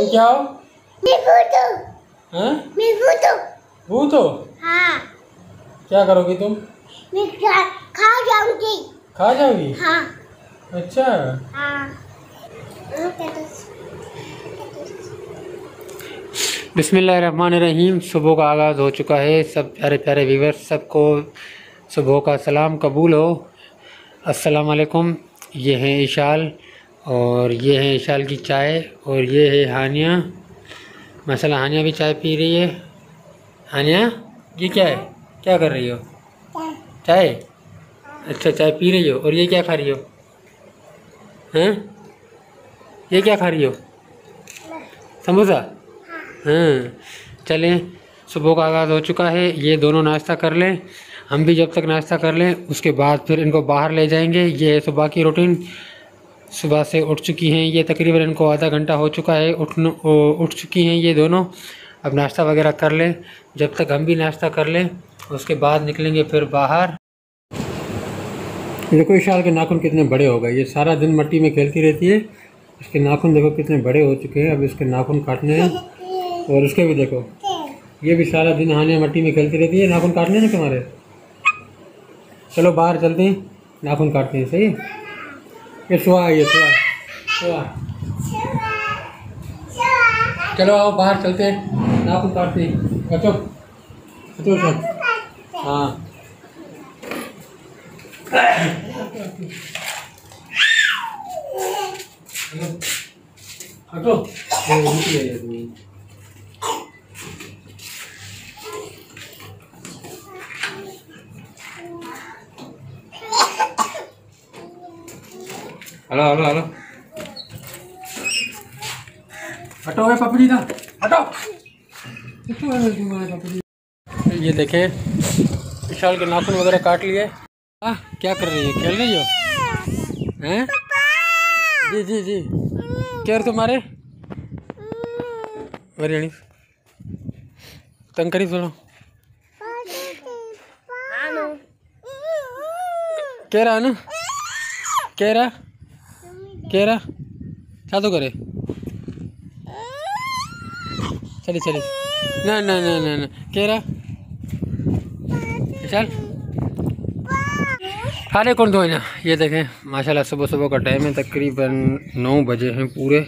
तुम क्या हो? मैं भूत हूँ। हैं? मैं भूत हूँ। भूत हो? हाँ। क्या करोगी तुम? मैं खा जाऊंगी। खा जाओगी? हाँ। अच्छा। हाँ। बिस्मिल्लाहिर्रहमानिर्रहीम। सुबह का आगाज़ हो चुका है। सब प्यारे प्यारे व्यूअर्स, सबको सुबह का सलाम कबूल हो। अस्सलाम वालेकुम। ये है इशाल और ये है इशाल की चाय और ये है हानिया। माशाल्लाह हानिया भी चाय पी रही है। हानिया, ये क्या है? क्या कर रही हो? चाय। अच्छा, चाय पी रही हो। और ये क्या खा रही हो? हैं? ये क्या खा रही हो? समोसा। हाँ, चलें, सुबह का आगाज़ हो चुका है। ये दोनों नाश्ता कर लें, हम भी जब तक नाश्ता कर लें उसके बाद फिर इनको बाहर ले जाएंगे। ये है सुबह की रूटीन। सुबह से उठ चुकी हैं ये, तकरीबन इनको आधा घंटा हो चुका है उठ चुकी हैं ये दोनों। अब नाश्ता वगैरह कर लें, जब तक हम भी नाश्ता कर लें उसके बाद निकलेंगे फिर बाहर। देखो इशाल के नाखून कितने बड़े हो गए। ये सारा दिन मिट्टी में खेलती रहती है। इसके नाखून देखो कितने बड़े हो चुके हैं। अब इसके नाखून काटने हैं। और उसके भी देखो, ये भी सारा दिन हानिया मिट्टी में खेलती रहती है। नाखून काटने हैं तुम्हारे? चलो बाहर चलते हैं, नाखून काटते हैं। सही है? ये सुहा है, ये सुहा। चलो आओ बाहर चलते हैं, नाखून काटते हैं। बचो बचो सब। हाँ, हटो। हेलो हेलो हेलो, हटो है पपड़ी का, हटो। ये देखें, विशाल के नाखून वगैरह काट लिए। क्या कर रही है? खेल रही हो? हैं? जी जी जी, क्या तुम्हारे वरियाणी तंग करी सुनो। कह रहा ना, कह रहा क्या तो करे। चलिए चलिए, ना ना ना ना ना, कह रहा चल खाने कौन दो है ना। ये देखें माशाल्लाह सुबह सुबह का टाइम है, तकरीबन 9 बजे हैं पूरे।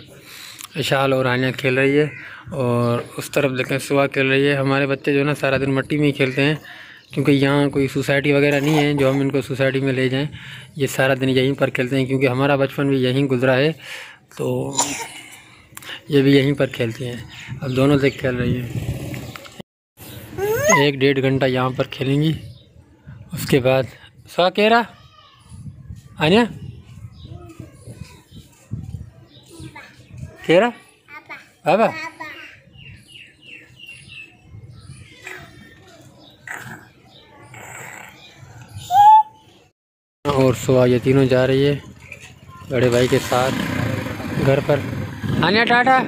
इशाल और हानिया खेल रही है और उस तरफ देखें सुहा खेल रही है। हमारे बच्चे जो है ना सारा दिन मिट्टी में ही खेलते हैं, क्योंकि यहाँ कोई सोसाइटी वगैरह नहीं है जो हम इनको सोसाइटी में ले जाएं। ये सारा दिन यहीं पर खेलते हैं, क्योंकि हमारा बचपन भी यहीं गुजरा है, तो ये भी यहीं पर खेलती हैं। अब दोनों देख खेल रही हैं। 1-1.5 घंटा यहाँ पर खेलेंगी, उसके बाद सुहा कह रहा आनिया कह रहा बाबा। और सुहा ये तीनों जा रही है बड़े भाई के साथ घर पर। आनिया टाटा।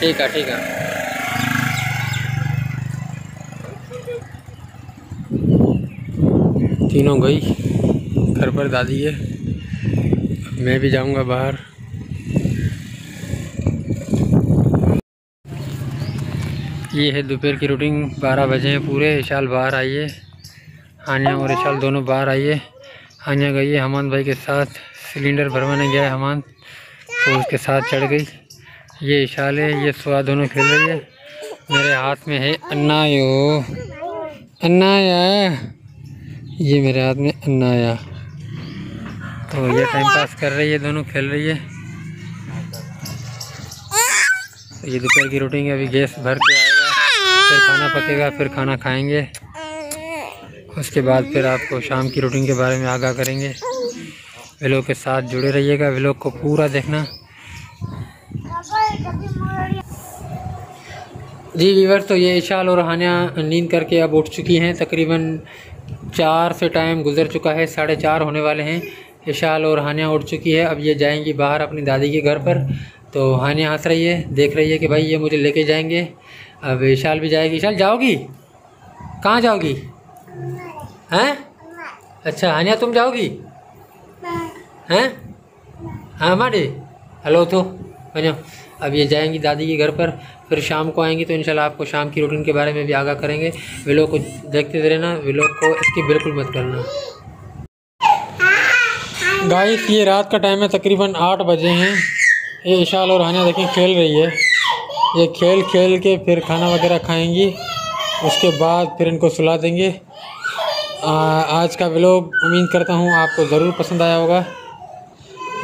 ठीक है ठीक है। तीनों गई घर पर दादी है, मैं भी जाऊंगा बाहर। ये है दोपहर की रूटीन। 12 बजे हैं पूरे। इशाल बाहर आई है, हानिया और इशाल दोनों बाहर आई है। हानिया गई है हमान भाई के साथ, सिलेंडर भरवाने गया है हमान, तो उसके साथ चढ़ गई। ये इशाल है, ये सुहा दोनों खेल रही है। मेरे हाथ में है अन्नायो, अन्नाया, ये मेरे हाथ में अन्नाया। तो ये टाइम पास कर रही है, दोनों खेल रही है। तो ये दोपहर की रूटीन है। अभी गैस भर के आएगा, फिर खाना पकेगा, फिर खाना खाएंगे, उसके बाद फिर आपको शाम की रूटीन के बारे में आगाह करेंगे। व्लॉग के साथ जुड़े रहिएगा, व्लॉग को पूरा देखना। जी व्यूअर, तो ये इशाल और हानिया नींद करके अब उठ चुकी हैं। तकरीबन 4 से टाइम गुजर चुका है, 4:30 होने वाले हैं। इशाल और हानिया उठ चुकी है। अब ये जाएंगी बाहर अपनी दादी के घर पर। तो हानिया हंस रही है, देख रही है कि भाई ये मुझे लेके जाएंगे। अब इशाल भी जाएगी। इशाल जाओगी? कहाँ जाओगी? हैं? अच्छा हानिया तुम जाओगी? हैं? हाँ मारे हेलो तो बनो। अब ये जाएंगी दादी के घर पर, फिर शाम को आएंगी तो इंशाल्लाह आपको शाम की रूटीन के बारे में भी आगाह करेंगे। व्लॉग को देखते रहना, व्लॉग को इसकी बिल्कुल मत करना। गाइस ये रात का टाइम है, तकरीबन 8 बजे हैं। ये इशाल और हानिया देखें खेल रही है। ये खेल खेल के फिर खाना वगैरह खाएंगी, उसके बाद फिर इनको सुला देंगे। आज का व्लॉग उम्मीद करता हूँ आपको ज़रूर पसंद आया होगा।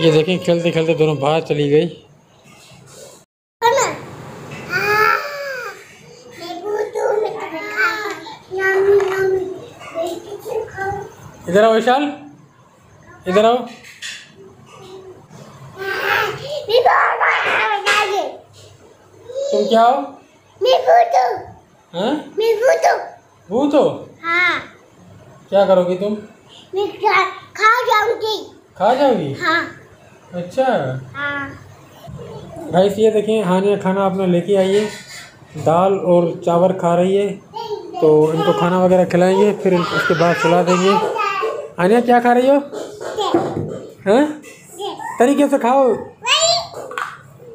ये देखें खेलते खेलते दोनों बाहर चली गई। इधर आओ विशाल, इधर आओ। तुम क्या हो? हाँ? भूत हो? हाँ। क्या करोगी तुम? मैं खा जाऊंगी। खा जाओगी? हाँ। अच्छा। हाँ। भाई ये देखें हानिया खाना अपना लेके आई है, दाल और चावल खा रही है। तो इनको खाना वगैरह खिलाएंगे, फिर उसके बाद सुला देंगे। हानिया क्या खा रही हो? हैं? तरीके से खाओ।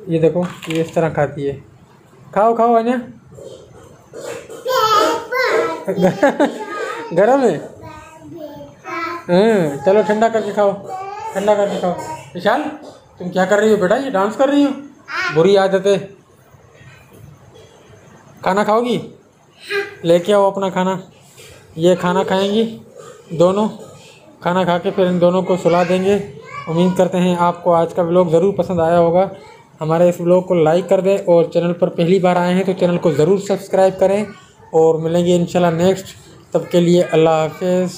ये देखो ये इस तरह खाती है। खाओ खाओ हानिया। गरम है? हाँ चलो ठंडा करके खाओ, ठंडा करके खाओ। विशाल तुम क्या कर रही हो बेटा? ये डांस कर रही हो? बुरी आदत है। खाना खाओगी? लेके आओ अपना खाना। ये खाना खाएंगी दोनों, खाना खा के फिर इन दोनों को सुला देंगे। उम्मीद करते हैं आपको आज का व्लॉग ज़रूर पसंद आया होगा। हमारे इस व्लॉग को लाइक कर दें और चैनल पर पहली बार आए हैं तो चैनल को ज़रूर सब्सक्राइब करें। और मिलेंगे इंशाल्लाह नेक्स्ट। तब के लिए अल्लाह हाफ़िज़।